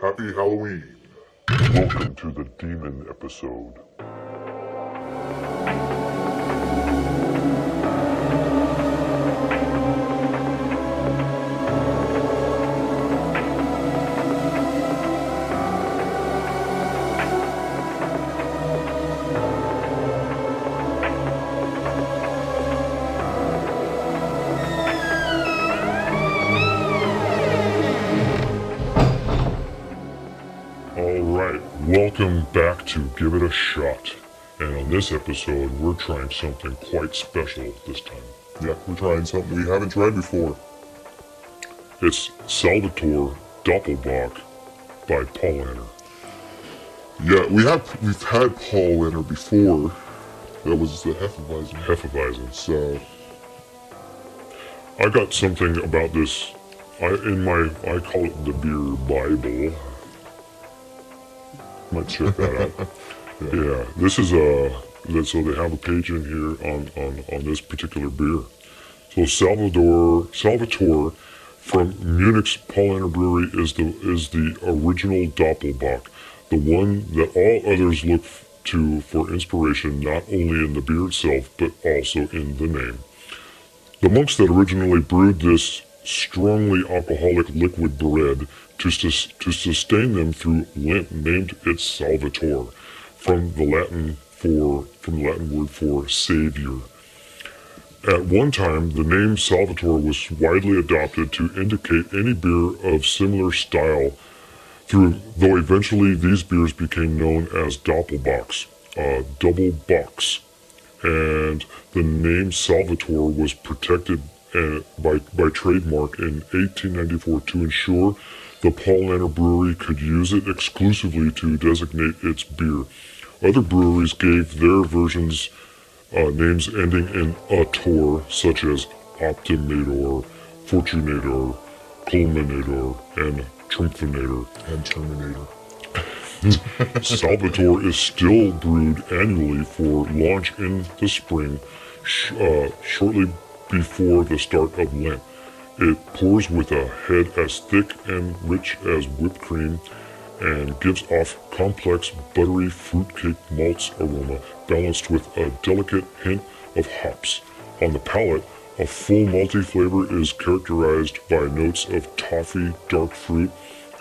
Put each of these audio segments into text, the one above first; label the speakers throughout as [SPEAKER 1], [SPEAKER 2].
[SPEAKER 1] Happy Halloween. Welcome to the Demon episode. Alright, welcome back to Give It a Shot. And on this episode, we're trying something quite special this time.
[SPEAKER 2] Yeah, we're trying something we haven't tried before.
[SPEAKER 1] It's Salvator Doppelbock by Paulaner.
[SPEAKER 2] Yeah, we've had Paulaner before. That was the
[SPEAKER 1] Hefeweizen.
[SPEAKER 2] So,
[SPEAKER 1] I got something about this. I call it the beer Bible. Might check that out. Yeah, this is so they have a page in here on this particular beer. So Salvator from Munich's Paulaner Brewery is the original Doppelbock, the one that all others look to for inspiration, not only in the beer itself but also in the name. The monks that originally brewed this strongly alcoholic liquid bread to sustain them through Lent named it Salvator, from the Latin word for savior. At one time, the name Salvator was widely adopted to indicate any beer of similar style, though eventually these beers became known as Doppelbocks, double bocks, and the name Salvator was protected by trademark in 1894 to ensure the Paulaner Brewery could use it exclusively to designate its beer. Other breweries gave their versions names ending in "ator," such as Optimator, Fortunator, Culminator, and Triumphinator.
[SPEAKER 2] and Terminator.
[SPEAKER 1] Salvator is still brewed annually for launch in the spring, shortly before the start of Lent. It pours with a head as thick and rich as whipped cream and gives off complex, buttery fruitcake malts aroma balanced with a delicate hint of hops. On the palate, a full malty flavor is characterized by notes of toffee, dark fruit,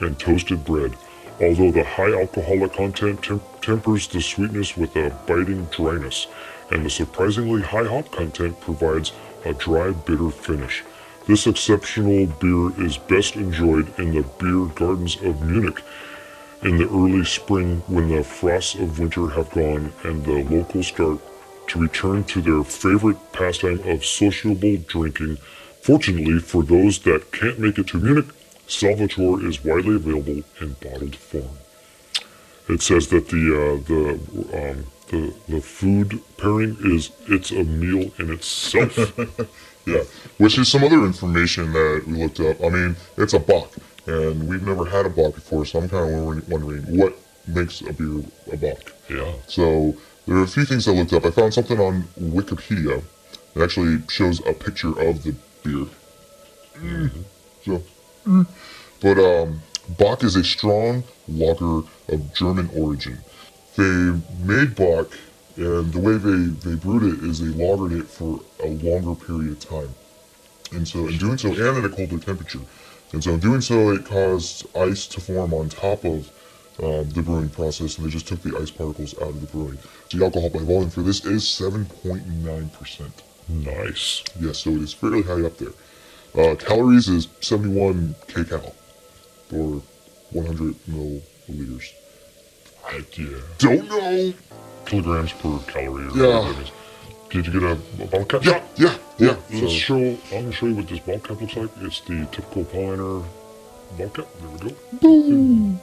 [SPEAKER 1] and toasted bread, although the high alcoholic content tempers the sweetness with a biting dryness, and the surprisingly high hop content provides a dry, bitter finish. This exceptional beer is best enjoyed in the beer gardens of Munich in the early spring when the frosts of winter have gone and the locals start to return to their favorite pastime of sociable drinking. Fortunately for those that can't make it to Munich, Salvator is widely available in bottled form. It says that the food pairing it's a meal in itself.
[SPEAKER 2] Yeah, which is some other information that we looked up. I mean, it's a bock, and we've never had a bock before, so I'm kind of wondering what makes a beer a bock.
[SPEAKER 1] Yeah.
[SPEAKER 2] So there are a few things I looked up. I found something on Wikipedia that actually shows a picture of the beer. But bock is a strong lager of German origin. They made bock, and the way they brewed it is they lagered it for a longer period of time. And so in doing so, and at a colder temperature. And so in doing so, it caused ice to form on top of the brewing process, and they just took the ice particles out of the brewing. So the alcohol by volume for this is 7.9%.
[SPEAKER 1] Nice.
[SPEAKER 2] Yes, so it is fairly high up there. Calories is 71 kcal, or 100 milliliters.
[SPEAKER 1] Yeah.
[SPEAKER 2] Don't know.
[SPEAKER 1] Kilograms per calorie. Or
[SPEAKER 2] Yeah.
[SPEAKER 1] whatever it is. Did you get a bottle cap?
[SPEAKER 2] Yeah.
[SPEAKER 1] I'm
[SPEAKER 2] So,
[SPEAKER 1] going to show you what this bottle cap looks like. It's the typical Paulaner bottle cap. There we go.
[SPEAKER 2] boom.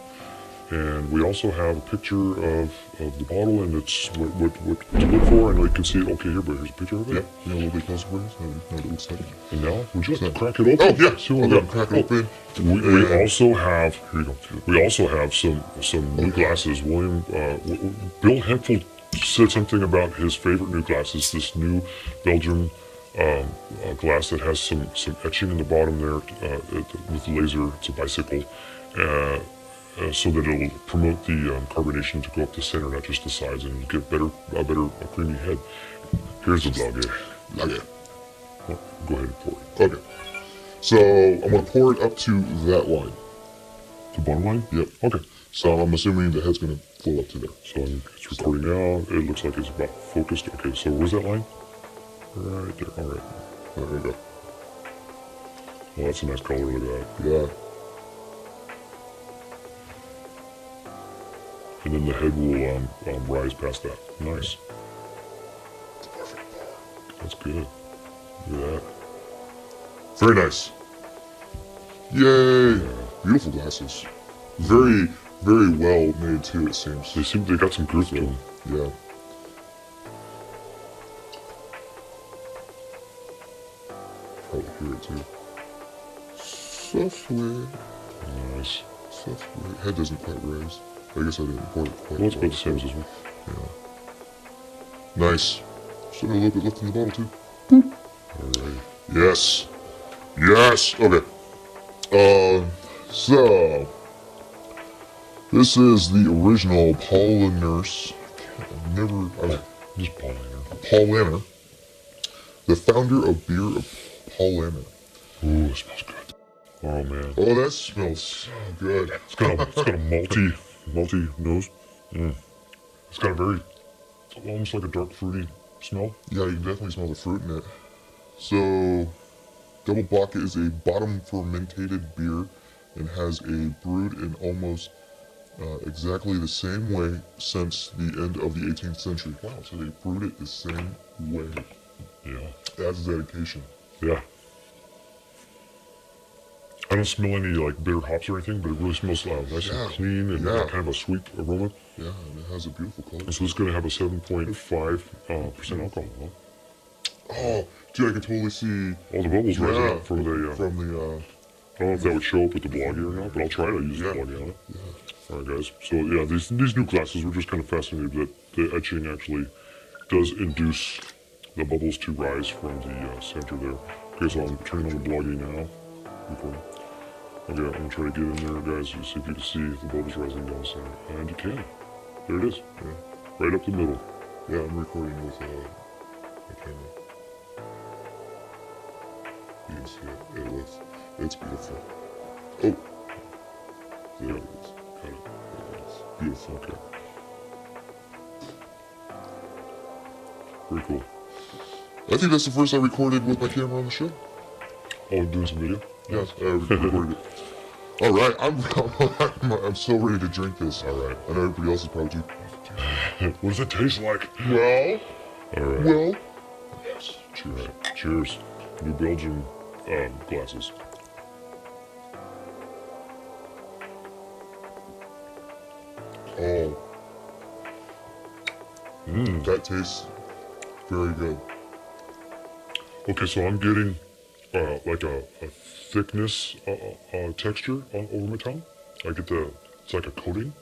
[SPEAKER 1] And we also have a picture of the bottle and it's what to look for. And we can see it. Okay, here, but here's a picture of it.
[SPEAKER 2] Yeah, a little bit closer for us. Now it looks like.
[SPEAKER 1] And now, would you like to
[SPEAKER 2] So-
[SPEAKER 1] crack it open?
[SPEAKER 2] Oh yeah,
[SPEAKER 1] See what
[SPEAKER 2] I'm
[SPEAKER 1] we
[SPEAKER 2] gonna
[SPEAKER 1] got.
[SPEAKER 2] crack it open.
[SPEAKER 1] We also have, here you go. We also have some new glasses. William, Bill Hempel said something about his favorite new glasses. This new Belgian glass that has some etching in the bottom there with laser. It's a bicycle. so that it'll promote the carbonation to go up the center, not just the sides, and you get a better creamy head. Here's the lager.
[SPEAKER 2] Okay.
[SPEAKER 1] Well, go ahead and pour it.
[SPEAKER 2] Okay. So I'm gonna pour it up to that line.
[SPEAKER 1] The bottom line?
[SPEAKER 2] Yep.
[SPEAKER 1] Okay.
[SPEAKER 2] So I'm assuming the head's gonna flow up to there.
[SPEAKER 1] So it's recording now. It looks like it's about focused. Okay, so where's that line? Right there. All right.
[SPEAKER 2] There we go.
[SPEAKER 1] Well, that's a nice color. Look at that.
[SPEAKER 2] Yeah.
[SPEAKER 1] And then the head will rise past that. Nice. That's good. Look at that.
[SPEAKER 2] Very nice. Yay! Beautiful glasses. Very, very well made too, it seems.
[SPEAKER 1] They got some girth to them.
[SPEAKER 2] Yeah. Probably hear it too. Softly.
[SPEAKER 1] Nice.
[SPEAKER 2] Softly. Head doesn't quite rise. I guess I didn't pour it quite
[SPEAKER 1] Well, it's about the same as this one.
[SPEAKER 2] Yeah. Nice. Still got a little bit left in the bottle too.
[SPEAKER 1] Alright.
[SPEAKER 2] Yes. Yes. Okay. So this is the original Paulaner.
[SPEAKER 1] Just Paulaner.
[SPEAKER 2] Paulaner, the founder of beer of Paulaner.
[SPEAKER 1] Ooh, it smells good. Oh man.
[SPEAKER 2] Oh, that smells so good.
[SPEAKER 1] It's got a malty nose. It's got a very, almost like a dark fruity smell.
[SPEAKER 2] Yeah, you can definitely smell the fruit in it. So, Double Bock is a bottom fermented beer and has a brewed in almost exactly the same way since the end of the 18th century. Wow, so they brewed it the same way.
[SPEAKER 1] Yeah.
[SPEAKER 2] That's dedication.
[SPEAKER 1] Yeah. I don't smell any like bitter hops or anything, but it really smells nice and clean and kind of a sweet aroma.
[SPEAKER 2] Yeah, and it has a beautiful color.
[SPEAKER 1] And so it's going to have a 7.5% percent alcohol. Huh?
[SPEAKER 2] Oh, dude, I can totally see
[SPEAKER 1] All the bubbles rising up from the. I
[SPEAKER 2] from the
[SPEAKER 1] don't know if that would show up with the bloggy or not, but I'll try to use the bloggy on it. All right, guys. So yeah, these new glasses, we're just kind of fascinated that the etching actually does induce the bubbles to rise from the center there. Okay, so I'm turning on the bloggy now. Recording. Okay, I'm gonna try to get in there, guys, and see if you can see the bubbles rising down the center. And you can. There it is.
[SPEAKER 2] Yeah.
[SPEAKER 1] Right up the middle.
[SPEAKER 2] Yeah, I'm recording with my camera. You can see it. It's beautiful. Oh, there it is.
[SPEAKER 1] Got it.
[SPEAKER 2] There it is. Beautiful.
[SPEAKER 1] Okay. Very cool.
[SPEAKER 2] I think that's the first I recorded with my camera on the show.
[SPEAKER 1] Oh, doing some video?
[SPEAKER 2] Yes, I recorded it. All right, I'm so ready to drink this.
[SPEAKER 1] All right.
[SPEAKER 2] I know everybody else is probably too.
[SPEAKER 1] What does it taste like?
[SPEAKER 2] Well,
[SPEAKER 1] All right.
[SPEAKER 2] well.
[SPEAKER 1] Yes. Cheers. Cheers. New Belgium glasses.
[SPEAKER 2] Oh. That tastes very good.
[SPEAKER 1] Okay, so I'm getting like a thickness texture over my tongue. I get it's like a coating,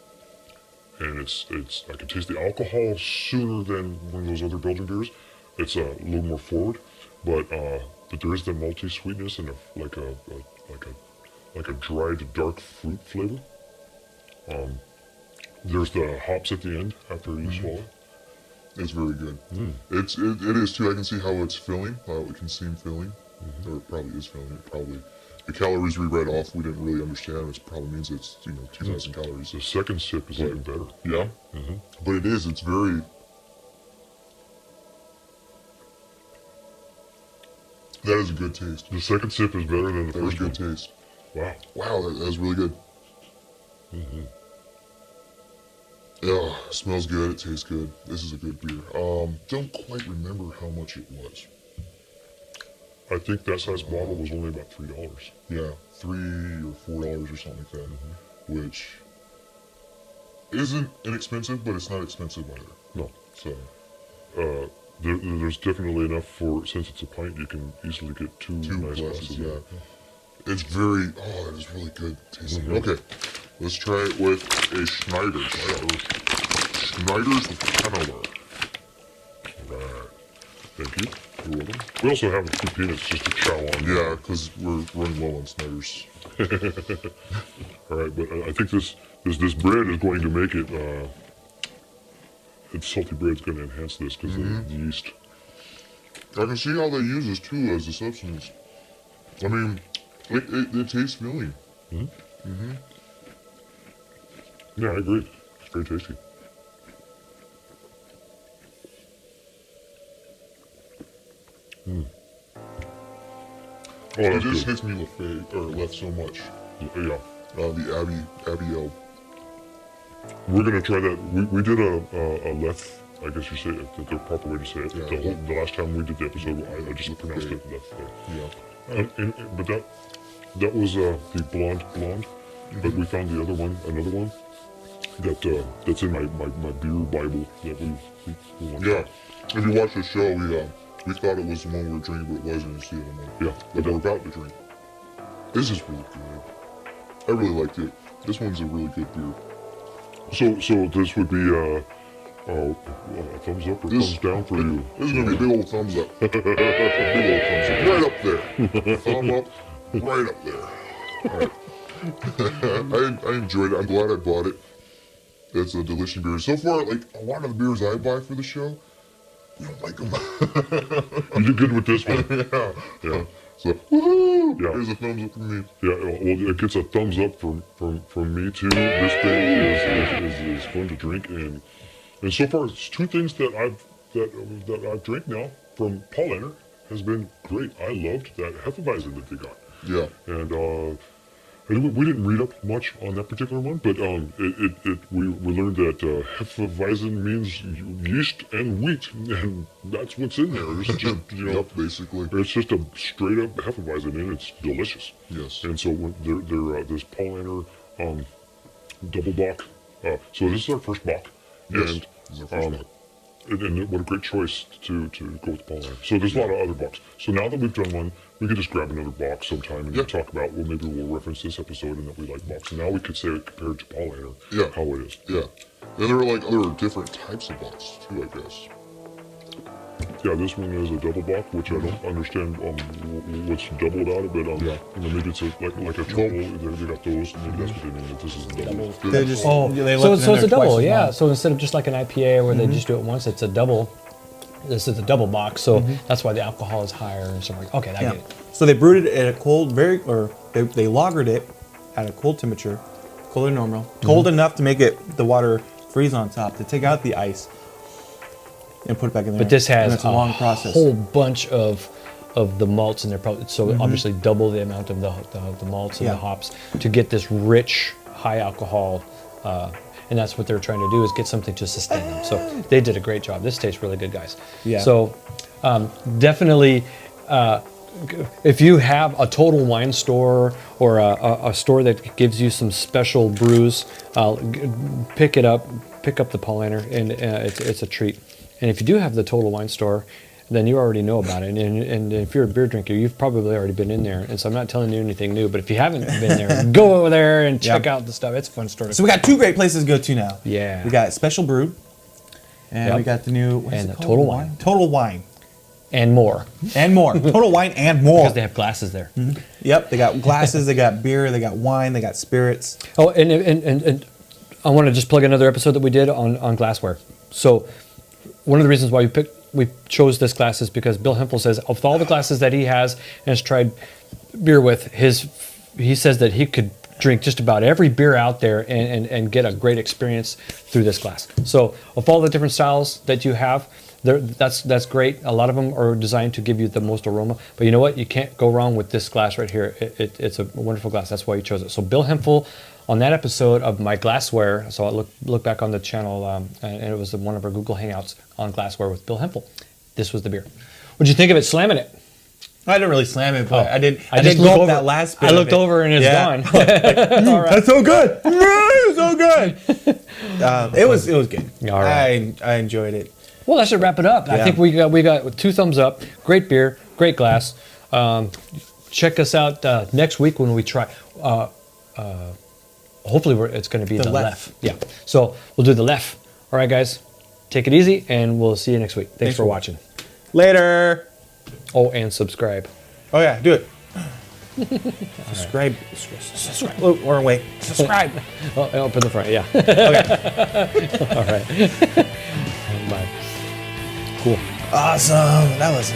[SPEAKER 1] and it's I can taste the alcohol sooner than one of those other Belgian beers. It's a little more forward, but there is the malty sweetness and like a dried dark fruit flavor. There's the hops at the end after you swallow.
[SPEAKER 2] It's very good. It is too. I can see how it's filling. How it can seem filling. Or it probably is filling. It probably the calories we read off we didn't really understand. It probably means it's 2,000 calories.
[SPEAKER 1] The second sip is even better.
[SPEAKER 2] Yeah. But it is. It's very. That is a good taste.
[SPEAKER 1] The second sip is better than the
[SPEAKER 2] That is
[SPEAKER 1] first
[SPEAKER 2] a
[SPEAKER 1] one.
[SPEAKER 2] good taste.
[SPEAKER 1] Wow.
[SPEAKER 2] Wow, that is really good. Yeah, smells good. It tastes good. This is a good beer. Don't quite remember how much it was.
[SPEAKER 1] I think that size bottle was only about $3.
[SPEAKER 2] Yeah, $3 or $4 or something like that, which isn't inexpensive, but it's not expensive either.
[SPEAKER 1] No.
[SPEAKER 2] So,
[SPEAKER 1] There's definitely enough for, since it's a pint, you can easily get two nice glasses.
[SPEAKER 2] yeah. It's very, that is really good tasting. Okay, let's try it with a Schneider's. Schneider's with Paulaner.
[SPEAKER 1] Right. Thank you. You're welcome. We also have a few peanuts just to chow on.
[SPEAKER 2] Yeah, because we're running low on Snickers.
[SPEAKER 1] All right, but I think this bread is going to make it. It's salty bread is going to enhance this because of the yeast.
[SPEAKER 2] I can see how they use this too as a substance. I mean, it tastes filling.
[SPEAKER 1] Yeah, I agree. It's very tasty. Oh,
[SPEAKER 2] It
[SPEAKER 1] that's
[SPEAKER 2] just
[SPEAKER 1] good.
[SPEAKER 2] hits me left so much.
[SPEAKER 1] Yeah.
[SPEAKER 2] The Abiel.
[SPEAKER 1] We're gonna try that. We did a leth. I guess you say it, the proper way to say it.
[SPEAKER 2] Yeah.
[SPEAKER 1] The last time we did the episode, I just pronounced it leth.
[SPEAKER 2] Yeah.
[SPEAKER 1] But that was the blonde. But we found another one that's in my beer Bible that we want.
[SPEAKER 2] Yeah. If you watch the show, we thought it was the one we were drinking, but it wasn't. It's the other one.
[SPEAKER 1] Yeah.
[SPEAKER 2] That we're about to drink. This is really good. I really liked it. This one's a really good beer.
[SPEAKER 1] So this would be a thumbs up or thumbs down for you.
[SPEAKER 2] This is gonna be a big old thumbs up. Big old thumbs up. Right up there. Thumb up. Right up there. All right. I enjoyed it. I'm glad I bought it. It's a delicious beer. So far, like a lot of the beers I buy for the show, you don't like them.
[SPEAKER 1] You did good with this one.
[SPEAKER 2] Yeah. So, woohoo!
[SPEAKER 1] Yeah.
[SPEAKER 2] Here's a thumbs up from me.
[SPEAKER 1] Yeah, well, it gets a thumbs up from me too. This thing is fun to drink, and so far it's two things that I've drank now from Paulaner has been great. I loved that Hefeweizen that they got,
[SPEAKER 2] Yeah.
[SPEAKER 1] and we didn't read up much on that particular one, but we learned that Hefeweizen means yeast and wheat, and that's what's in there. It's just
[SPEAKER 2] Yep, basically.
[SPEAKER 1] it's just a straight up Hefeweizen, and it's delicious.
[SPEAKER 2] Yes.
[SPEAKER 1] And so when they're this Paulaner double bock. So this is our first bock.
[SPEAKER 2] Yes.
[SPEAKER 1] And,
[SPEAKER 2] This is our first bock.
[SPEAKER 1] and what a great choice to go with Paulaner. So there's a lot of other bocks. So now that we've done one, we could just grab another box sometime and talk about. Well, maybe we'll reference this episode and that we like bocks. And now we could say it compared to Paulaner.
[SPEAKER 2] Yeah.
[SPEAKER 1] How it is.
[SPEAKER 2] Yeah. And there are like other different types of box too, I guess.
[SPEAKER 1] Yeah, this one is a double bock, which I don't understand what's double about it, but maybe it's like a triple. They got those. Maybe that's what they mean. That this is a double.
[SPEAKER 3] They just they
[SPEAKER 4] So
[SPEAKER 3] left it
[SPEAKER 4] it's
[SPEAKER 3] in
[SPEAKER 4] a
[SPEAKER 3] there
[SPEAKER 4] double,
[SPEAKER 3] twice as
[SPEAKER 4] yeah.
[SPEAKER 3] long.
[SPEAKER 4] So instead of just like an IPA where they just do it once, it's a double. This is a double box, so that's why the alcohol is higher and stuff like. Okay, I get it.
[SPEAKER 3] So they brewed it at a cold, they lagered it at a cold temperature, colder than normal, cold enough to make the water freeze on top to take out the ice and put it back in there.
[SPEAKER 4] But this
[SPEAKER 3] And
[SPEAKER 4] has
[SPEAKER 3] it's a long process.
[SPEAKER 4] whole bunch of the malts in there, so obviously double the amount of the malts and the hops to get this rich, high alcohol, and that's what they're trying to do is get something to sustain them. So they did a great job. This tastes really good, guys.
[SPEAKER 3] Yeah.
[SPEAKER 4] So definitely, if you have a Total Wine store or a store that gives you some special brews, pick up the Paulaner, and it's a treat. And if you do have the Total Wine store, then you already know about it. And if you're a beer drinker, you've probably already been in there. And so I'm not telling you anything new, but if you haven't been there, go over there and check out the stuff. It's a fun store.
[SPEAKER 3] So we got two great places to go to now.
[SPEAKER 4] Yeah.
[SPEAKER 3] We got Special Brew, and we got the new
[SPEAKER 4] And the Total Wine.
[SPEAKER 3] Total Wine.
[SPEAKER 4] And more.
[SPEAKER 3] And more. Total Wine and more.
[SPEAKER 4] Because they have glasses there.
[SPEAKER 3] Yep, they got glasses, they got beer, they got wine, they got spirits.
[SPEAKER 4] Oh, and I want to just plug another episode that we did on glassware. So one of the reasons why we chose this glass is because Bill Hempel says of all the glasses that he has and has tried beer with, he says that he could drink just about every beer out there and get a great experience through this glass. So of all the different styles that you have, that's great. A lot of them are designed to give you the most aroma. But you know what? You can't go wrong with this glass right here. It's a wonderful glass. That's why you chose it. So Bill Hempel, on that episode of my glassware, so I look back on the channel, and it was one of our Google Hangouts on glassware with Bill Hempel. This was the beer. What'd you think of it slamming it?
[SPEAKER 3] I didn't really slam it, but I did
[SPEAKER 4] just
[SPEAKER 3] go
[SPEAKER 4] looked
[SPEAKER 3] up
[SPEAKER 4] over.
[SPEAKER 3] that last bit.
[SPEAKER 4] I looked over and it's gone. All right.
[SPEAKER 3] That's so good. It's so good. It was good.
[SPEAKER 4] All right.
[SPEAKER 3] I enjoyed it.
[SPEAKER 4] Well, that should wrap it up. I
[SPEAKER 3] Yeah.
[SPEAKER 4] think we got 2 thumbs up. Great beer, great glass. Check us out next week when we try. Hopefully, it's going to be the left. Yeah. So we'll do the left. All right, guys. Take it easy, and we'll see you next week. Thanks for watching.
[SPEAKER 3] Later.
[SPEAKER 4] Oh, and subscribe.
[SPEAKER 3] Oh yeah, do it. Subscribe. Subscribe. Oh, or wait. Subscribe.
[SPEAKER 4] Oh, up in the front, yeah.
[SPEAKER 3] Okay.
[SPEAKER 4] All right. Bye. Cool.
[SPEAKER 3] Awesome. That was